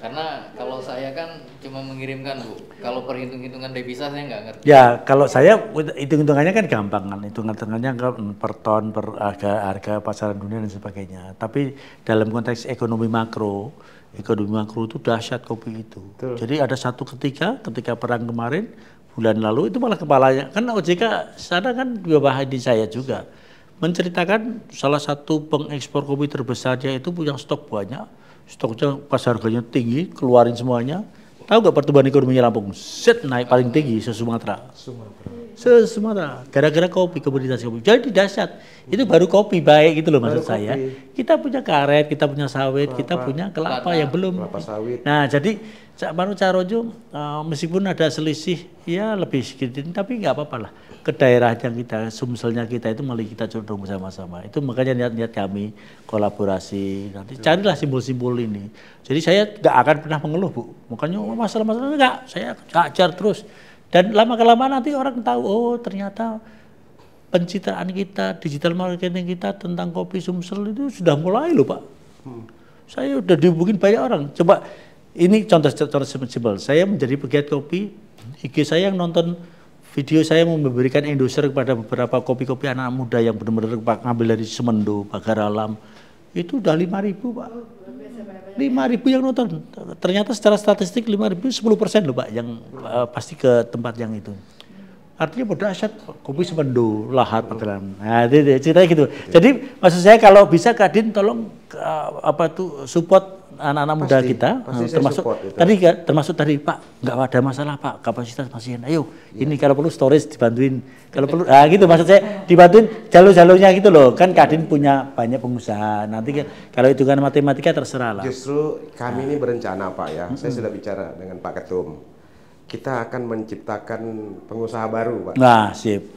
E: Karena kalau saya kan cuma mengirimkan, Bu. Kalau perhitung-hitungan devisa saya nggak ngerti.
D: Ya, kalau saya hitung-hitungannya kan gampang kan, hitung-hitungannya per ton, per harga pasaran dunia dan sebagainya. Tapi dalam konteks ekonomi makro itu dahsyat kopi itu.
C: Betul.
D: Jadi ada satu ketika perang kemarin bulan lalu itu malah kepalanya kan OJK sana kan di bawah ini saya juga menceritakan salah satu pengekspor kopi terbesarnya itu punya stok banyak. Stoknya pas harganya tinggi, keluarin semuanya. Tahu nggak pertumbuhan ekonominya Lampung? Set naik paling tinggi se-Sumatera. Se-Sumatera. Gara-gara kopi, komoditas kopi. Jadi dahsyat. Itu baru kopi baik gitu loh maksud saya. Kita punya karet, kita punya sawit, kita punya kelapa yang belum.
C: Kelapa sawit.
D: Nah jadi Cak Manu Carojo meskipun ada selisih ya lebih sedikit, tapi nggak apa-apa lah. Ke daerahnya kita, Sumselnya kita itu malah kita condong bersama-sama. Itu makanya niat-niat kami kolaborasi. Nanti carilah simbol-simbol ini. Jadi saya nggak akan pernah mengeluh, Bu. Makanya masalah-masalah enggak, saya kejar terus. Dan lama-kelamaan nanti orang tahu, oh ternyata pencitraan kita, digital marketing kita tentang kopi Sumsel itu sudah mulai loh, Pak. Saya udah dihubungin banyak orang. Coba ini contoh simpel. Saya menjadi pegiat kopi, IG saya yang nonton video saya memberikan endorser kepada beberapa kopi-kopi anak muda yang benar-benar ngambil dari Semendo, Pagar Alam. Itu udah 5.000, Pak. 5.000 yang nonton. Ternyata secara statistik 5.000 10% loh, Pak, yang pasti ke tempat yang itu. artinya pada asyat kopi semendo lahat padalan. Nah, ceritanya gitu. Jadi maksud saya kalau bisa Kadin tolong support anak-anak muda kita, termasuk tadi Pak, nggak ada masalah Pak, kapasitas pasien. Ayo, ini kalau perlu storage dibantuin, kalau perlu, gitu maksud saya dibantuin jalur-jalurnya gitu loh. Kan Kadin punya banyak pengusaha. Nanti kalau hitungan matematika terserah lah.
C: Justru kami ini berencana Pak ya. Saya sudah bicara dengan Pak Ketum. Kita akan menciptakan pengusaha baru Pak.
D: Nah, sip.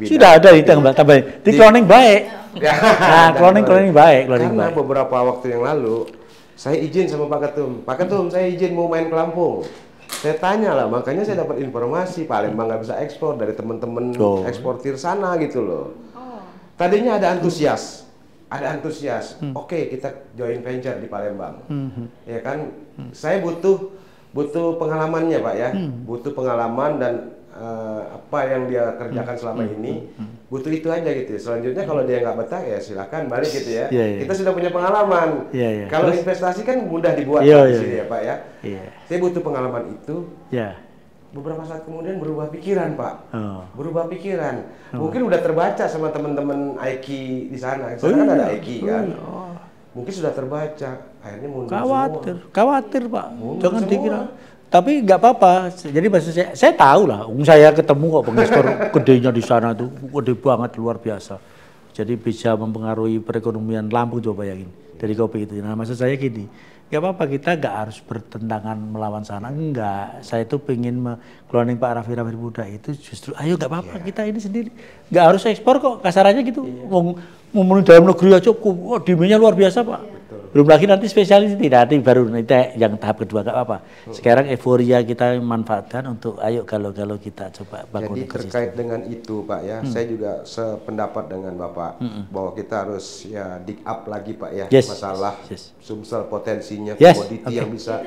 D: Sudah ada itu yang tambahin. Di cloning baik. Nah, cloning baik.
C: Karena beberapa waktu yang lalu saya izin sama Pak Ketum, saya izin mau main ke Lampung. Saya tanya lah, makanya saya dapat informasi Palembang nggak bisa ekspor dari teman-teman eksportir sana gitu loh. Tadinya ada antusias. Oke, kita join venture di Palembang. Ya kan, saya butuh pengalamannya Pak ya, butuh pengalaman dan apa yang dia kerjakan selama ini, butuh itu aja gitu. Selanjutnya kalau dia nggak betah ya silakan balik gitu ya. Kita sudah punya pengalaman. Kalau investasi kan mudah dibuat di sini ya Pak ya. Saya butuh pengalaman itu. Beberapa saat kemudian berubah pikiran Pak. Berubah pikiran. Mungkin udah terbaca sama teman-teman Aiki di sana. Di sana kan ada Aiki kan. Mungkin sudah terbaca. Akhirnya mundur
D: Khawatir Pak. Jangan dikira. Tapi nggak apa-apa. Jadi maksud saya tahu lah. Saya ketemu kok pengekspor gedenya di sana tuh gede banget, luar biasa. Jadi bisa mempengaruhi perekonomian Lampung, coba bayangin dari kopi itu. Nah maksud saya gini, nggak apa-apa kita nggak harus bertentangan melawan sana. Enggak. Saya tuh pengen cloning Pak Raffi Muda itu justru ayo nggak apa-apa kita ini sendiri. Nggak harus ekspor kok, kasarannya gitu. Mau dalam negeri aja, demandnya luar biasa Pak. Belum lagi nanti spesialis nanti baru nanti yang tahap kedua nggak apa-apa. Sekarang euforia kita manfaatkan untuk ayo kalau kita coba bangun.
C: Jadi terkait dengan itu Pak ya, saya juga sependapat dengan Bapak bahwa kita harus ya dig up lagi Pak ya masalah Sumsel potensinya komoditi yang bisa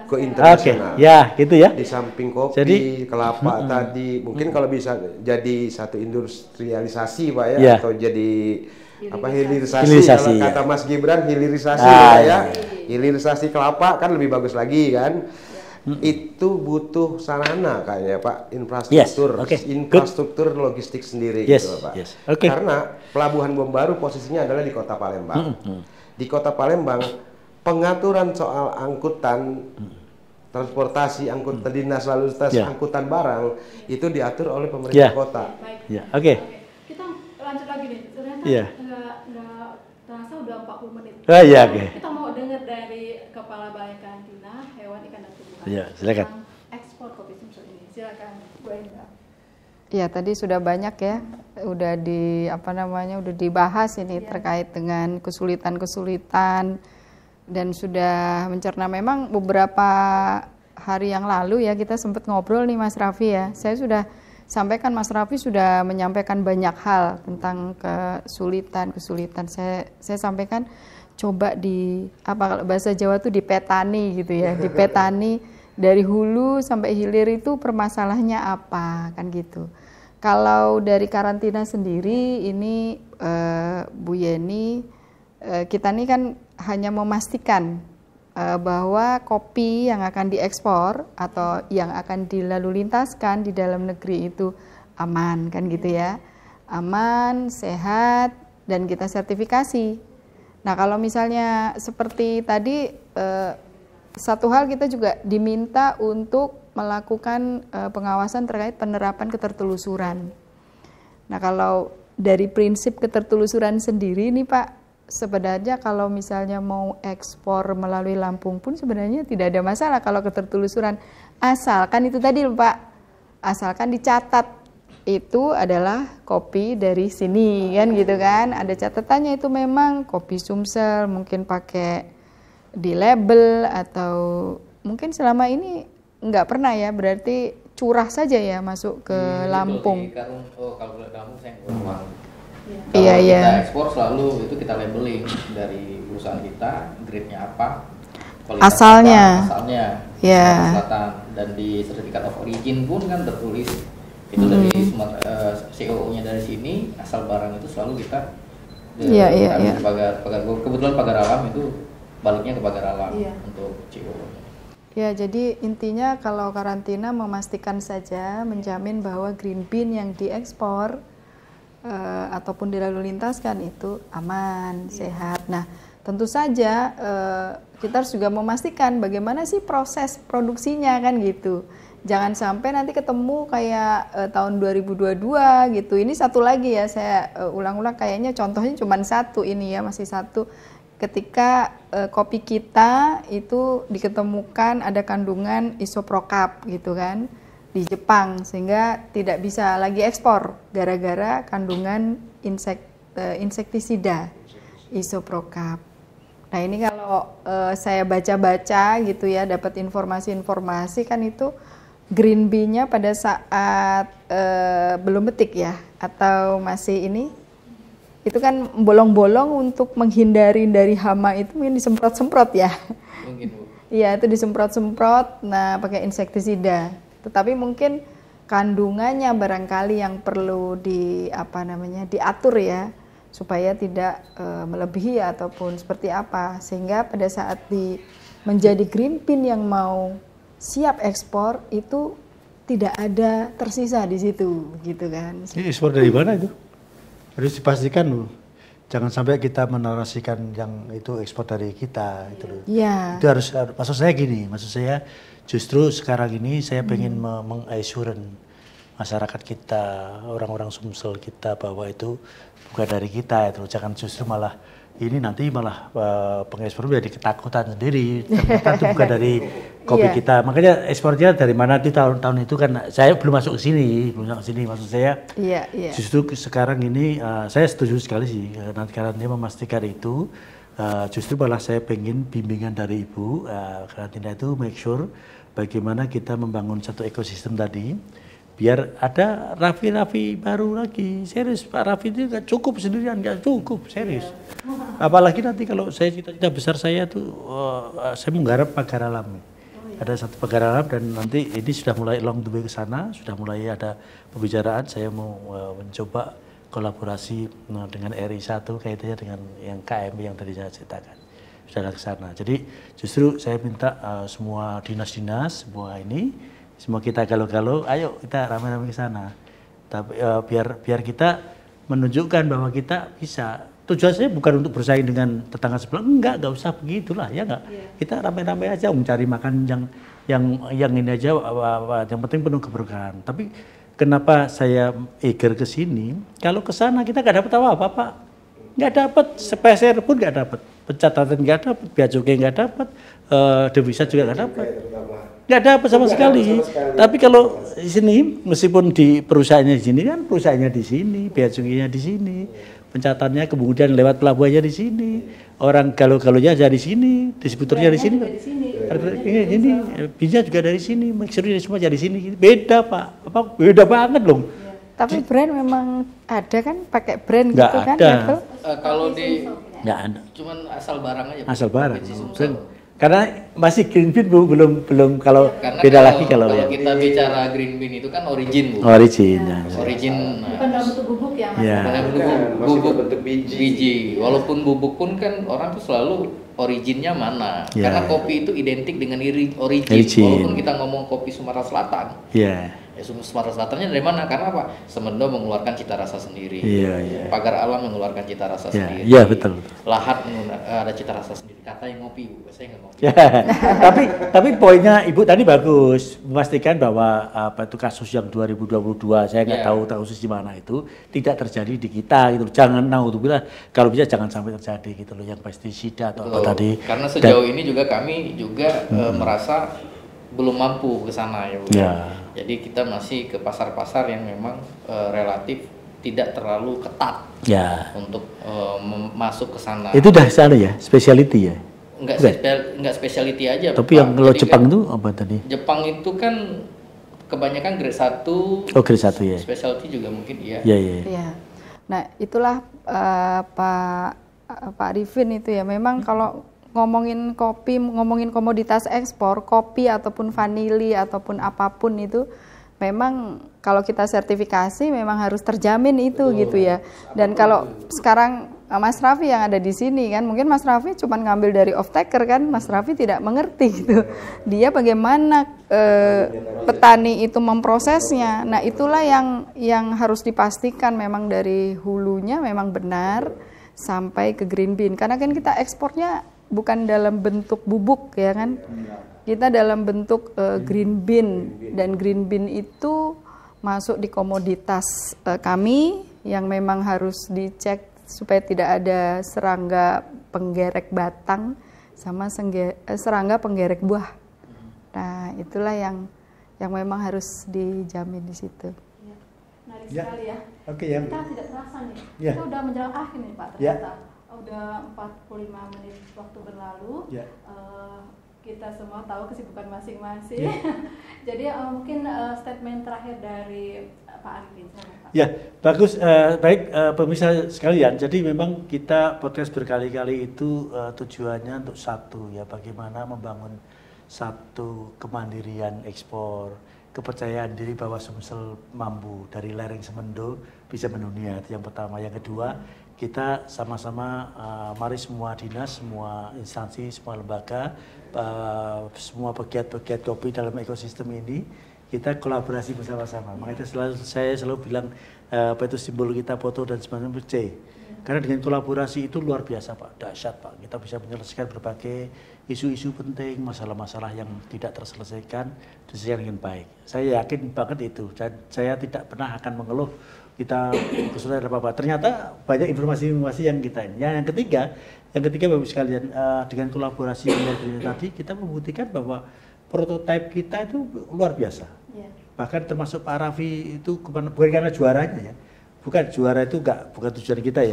C: ke internasional.
D: Ya gitu ya.
C: Di samping kopi, kelapa tadi, mungkin kalau bisa jadi satu industrialisasi Pak ya, atau jadi hilirisasi kalau kata Mas Gibran, hilirisasi ya. Hilirisasi kelapa kan lebih bagus lagi kan. Itu butuh sarana kayaknya Pak, infrastruktur logistik sendiri gitu Pak. Karena Pelabuhan Bom Baru posisinya adalah di Kota Palembang. Di Kota Palembang pengaturan soal angkutan transportasi, angkutan dinas lalu lintas, angkutan barang itu diatur oleh pemerintah kota.
A: Kita lanjut lagi nih. Ternyata nggak terasa udah 40 menit. Kita mau dengar dari Kepala Balai Karantina Hewan Ikan dan Tumbuhan.
D: Silakan.
A: Ekspor kopi Sumsel ini. Silakan Bu Enda.
F: Ya tadi sudah banyak ya, udah dibahas ini terkait dengan kesulitan dan sudah mencerna. Memang beberapa hari yang lalu ya kita sempat ngobrol nih Mas Raffi ya. Saya sudah sampaikan, Mas Raffi sudah menyampaikan banyak hal tentang kesulitan. Saya sampaikan coba kalau bahasa Jawa tuh dipetani gitu ya, dipetani dari hulu sampai hilir itu permasalahannya apa kan gitu. Kalau dari karantina sendiri ini Bu Yeni, kita ini kan hanya memastikan bahwa kopi yang akan diekspor atau yang akan dilalu lintaskan di dalam negeri itu aman kan gitu ya, aman, sehat, dan kita sertifikasi. Nah kalau misalnya seperti tadi, satu hal kita juga diminta untuk melakukan pengawasan terkait penerapan ketertelusuran. Nah kalau dari prinsip ketertelusuran sendiri nih Pak, sebenarnya kalau misalnya mau ekspor melalui Lampung pun sebenarnya tidak ada masalah kalau ketertelusuran, asalkan itu tadi Pak, asalkan dicatat itu adalah kopi dari sini kan gitu kan, ada catatannya itu memang kopi Sumsel, mungkin pakai di label atau mungkin selama ini nggak pernah ya, berarti curah saja ya masuk ke Lampung.
E: Kalau kamu saya nggak uang.
F: Iya.
E: Kita ekspor selalu itu kita labeling dari perusahaan kita, grade-nya apa, kualitas
F: asalnya.
E: Selatan, dan di sertifikat of origin pun kan tertulis itu dari COO-nya dari sini, asal barang itu selalu kita pagar, kebetulan pagar alam itu baliknya ke pagar alam untuk COO.
F: Ya, jadi intinya kalau karantina memastikan saja, menjamin bahwa green bean yang diekspor ataupun dilalu lintaskan itu aman, sehat. Nah, tentu saja kita harus juga memastikan bagaimana sih proses produksinya kan gitu. Jangan sampai nanti ketemu kayak tahun 2022 gitu. Ini satu lagi ya, saya ulang-ulang, kayaknya contohnya cuma satu ini ya, masih satu. Ketika kopi kita itu diketemukan ada kandungan isoprokap gitu kan di Jepang, sehingga tidak bisa lagi ekspor gara-gara kandungan insektisida isoprokap. Nah ini kalau saya baca-baca gitu ya, dapat informasi-informasi kan itu green bean-nya pada saat belum petik ya, atau masih ini, itu kan bolong-bolong untuk menghindari dari hama itu mungkin disemprot-semprot ya.
E: Mungkin Bu.
F: Iya, itu disemprot-semprot, nah pakai insektisida. Tetapi mungkin kandungannya barangkali yang perlu diatur ya, supaya tidak melebihi ataupun seperti apa, sehingga pada saat menjadi green bean yang mau siap ekspor itu tidak ada tersisa di situ, gitu kan.
D: Ini ekspor dari mana itu? Harus dipastikan loh. Jangan sampai kita menarasikan yang itu ekspor dari kita gitu loh.
F: Iya.
D: Itu harus, maksud saya gini, maksud saya justru sekarang ini saya pengen mengassuren masyarakat kita, orang-orang Sumsel kita bahwa itu bukan dari kita itu. Jangan justru malah ini nanti malah pengekspor jadi ketakutan sendiri. Ternyata itu bukan dari kopi kita. Makanya ekspornya dari mana di tahun-tahun itu kan saya belum masuk ke sini, maksud saya.
F: Iya.
D: Justru sekarang ini saya setuju sekali sih nanti karantina memastikan itu. Justru malah saya pengen bimbingan dari Ibu karantina itu make sure bagaimana kita membangun satu ekosistem tadi. Biar ada Raffi baru lagi, serius Pak Raffi itu nggak cukup sendirian, nggak cukup, serius. Apalagi nanti kalau saya cita-cita besar saya tuh, saya menggarap pagar alam. Ada satu pagar alam dan nanti ini sudah mulai long the way ke sana, sudah mulai ada pembicaraan, saya mau mencoba kolaborasi dengan RI1 kaitannya dengan yang KMB yang tadi saya ceritakan. Sudah ke sana. Jadi justru saya minta semua dinas-dinas, semua ini, semua kita galau-galau, ayo kita ramai-ramai ke sana. Tapi biar kita menunjukkan bahwa kita bisa. Tujuan saya bukan untuk bersaing dengan tetangga sebelah, enggak usah begitulah, ya enggak. Kita ramai-ramai aja mencari makan yang ini aja, yang penting penuh keberkahan. Tapi kenapa saya eager ke sini? Kalau ke sana kita enggak dapat apa-apa, Pak. Enggak dapat, sepeser pun enggak dapat. Pencatatan enggak dapat, bea cukai enggak dapat, devisa juga enggak dapat. Nggak dapat sama sekali. Tapi kalau di sini, meskipun di perusahaannya di sini kan, perusahaannya di sini, bea cukainya di sini, pencatatnya kemudian lewat pelabuhannya di sini, orang galau-galaunya aja di sini, distributornya di sini, ini bisa juga dari sini, mixernya semua jadi sini. Beda Pak, beda banget loh.
F: Tapi brand memang ada kan, pakai brand
D: nggak
F: gitu kan?
D: Ada.
E: Kalau di
D: Nggak ada.
E: cuman asal barang aja.
D: Asal barang. Karena masih green bean belum kalau
E: karena
D: beda lagi kalau ya.
E: Kita bicara green bean itu kan origin Bu.
D: Origin.
E: Origin.
A: Bukan dalam bentuk bubuk ya, Mas?
D: Ya.
E: Bubuk bentuk biji. Walaupun bubuk pun kan orang tuh selalu originnya mana.
D: Ya.
E: Karena kopi itu identik dengan origin. Walaupun kita ngomong kopi Sumatera Selatan.
D: Iya.
E: Ya, Sumatera Selatannya dari mana? Karena apa? Semendo mengeluarkan cita rasa sendiri.
D: Iya.
E: Pagar alam mengeluarkan cita rasa sendiri.
D: Iya, betul.
E: Lahat ada cita rasa sendiri. Kata yang ngopi, Bu. Saya nggak ngopi.
D: Ya, tapi poinnya Ibu tadi bagus, memastikan bahwa apa itu kasus yang 2022 saya nggak tahu kasus di mana itu tidak terjadi di kita gitu. Jangan naudzubillah, kalau bisa jangan sampai terjadi gitu loh yang pestisida atau apa tadi.
E: Karena sejauh ini juga kami juga merasa belum mampu ke sana ya Bu.
D: Ya.
E: Jadi kita masih ke pasar-pasar yang memang relatif tidak terlalu ketat untuk masuk ke sana.
D: Itu dah sana ya, specialty ya?
E: Enggak specialty aja.
D: Tapi yang kalau Jepang itu apa tadi?
E: Jepang itu kan kebanyakan grade 1.
D: Oh, grade 1 ya.
E: Specialty juga mungkin iya.
F: Iya. Nah, itulah Pak Arifin itu ya. Memang kalau ngomongin kopi, ngomongin komoditas ekspor, kopi ataupun vanili ataupun apapun itu memang kalau kita sertifikasi memang harus terjamin itu gitu ya. Dan kalau sekarang Mas Raffi yang ada di sini kan, mungkin Mas Raffi cuma ngambil dari off taker kan, Mas Raffi tidak mengerti gitu. Dia bagaimana petani itu memprosesnya. Nah itulah yang harus dipastikan memang dari hulunya memang benar sampai ke green bean. Karena kan kita ekspornya bukan dalam bentuk bubuk ya kan, kita dalam bentuk green bean, dan green bean itu masuk di komoditas kami yang memang harus dicek supaya tidak ada serangga penggerek batang sama serangga penggerek buah. Nah, itulah yang memang harus dijamin di situ.
A: Ya, menarik sekali ya.
D: Oke ya.
A: Kita tidak terasa nih.
D: Ya.
A: Kita udah menjelang akhir nih Pak ternyata. Udah 45 menit waktu berlalu.
D: Ya.
A: Kita semua tahu kesibukan masing-masing. Jadi mungkin statement terakhir dari Pak Arifin. Pak.
D: Ya, bagus. Baik pemirsa sekalian. Jadi memang kita podcast berkali-kali itu tujuannya untuk satu ya, bagaimana membangun satu kemandirian ekspor, kepercayaan diri bahwa Sumsel mampu dari lereng Semendo bisa mendunia. Itu yang pertama. Yang kedua, kita sama-sama mari semua dinas, semua instansi, semua lembaga, semua pegiat-pegiat kopi dalam ekosistem ini kita kolaborasi bersama-sama. Makanya saya selalu bilang apa itu simbol kita foto dan semacam C. Karena dengan kolaborasi itu luar biasa Pak, dahsyat Pak. Kita bisa menyelesaikan berbagai isu-isu penting, masalah-masalah yang tidak terselesaikan diselesaikan dengan baik. Saya yakin banget itu. Dan saya tidak pernah akan mengeluh kita kesulitan apa-apa. Ternyata banyak informasi-informasi yang kita ini. Yang ketiga Bapak sekalian, dengan kolaborasi yang tadi kita membuktikan bahwa prototipe kita itu luar biasa. Yeah. Bahkan termasuk Pak Raffi itu bukan karena juaranya ya. Bukan juara itu bukan tujuan kita ya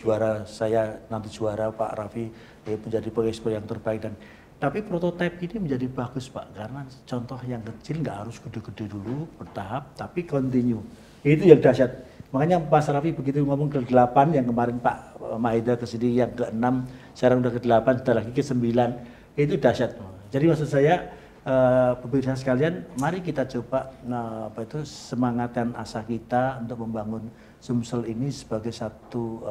D: juara saya nanti juara Pak Raffi menjadi pengekspor yang terbaik tapi prototipe ini menjadi bagus Pak karena contoh yang kecil nggak harus gede-gede dulu bertahap tapi continue. Itu yang dahsyat. Makanya Mas Raffi begitu ngomong ke-8 yang kemarin Pak Maida kesini yang ke-6 sekarang udah ke-8 sudah lagi ke-9 itu dahsyat. Jadi maksud saya pemirsa sekalian, mari kita coba semangat dan asa kita untuk membangun Sumsel ini sebagai satu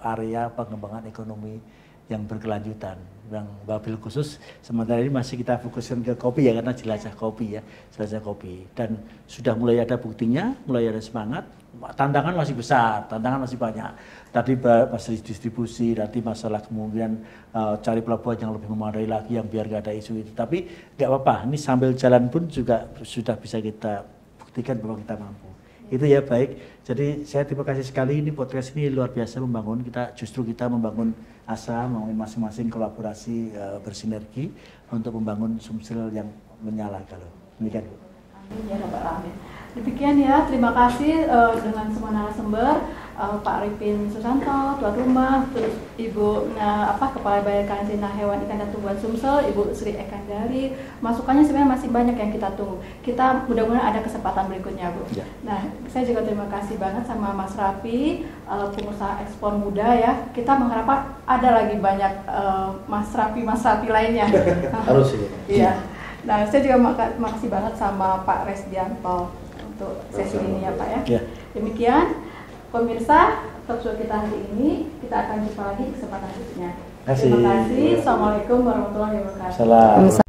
D: area pengembangan ekonomi yang berkelanjutan. Yang wabil khusus sementara ini masih kita fokuskan ke kopi ya karena jelajah kopi ya, jelajah kopi. Dan sudah mulai ada buktinya, mulai ada semangat. Tantangan masih besar, tantangan masih banyak. Tadi masalah distribusi, nanti masalah kemungkinan cari pelabuhan yang lebih memadai lagi yang biar gak ada isu itu. Tapi nggak apa-apa, ini sambil jalan pun juga sudah bisa kita buktikan bahwa kita mampu. Itu ya baik. Jadi saya terima kasih sekali, ini podcast ini luar biasa membangun kita membangun asa, membangun masing-masing kolaborasi bersinergi untuk membangun Sumsel yang menyala kalau demikian.
A: Amin ya Rabbal Alamin. Demikian ya, terima kasih dengan semua narasumber, Pak Arifin Susanto, tuan rumah, terus Ibu Kepala Balai Karantina Hewan Ikan dan Tumbuhan Sumsel, Ibu Sri Ekandari. Masukannya sebenarnya masih banyak yang kita tunggu. Kita mudah-mudahan ada kesempatan berikutnya, Bu. Ya. Nah, saya juga terima kasih banget sama Mas Raffi, pengusaha ekspor muda ya. Kita mengharapkan ada lagi banyak Mas Raffi lainnya.
D: Harus ya.
A: Iya. Nah, saya juga makasih banget sama Pak Resdianto untuk sesi ini ya Pak ya. Demikian pemirsa talkshow kita hari ini, kita akan jumpa lagi kesempatan berikutnya. Terima kasih. Assalamualaikum warahmatullahi wabarakatuh.
D: Salam.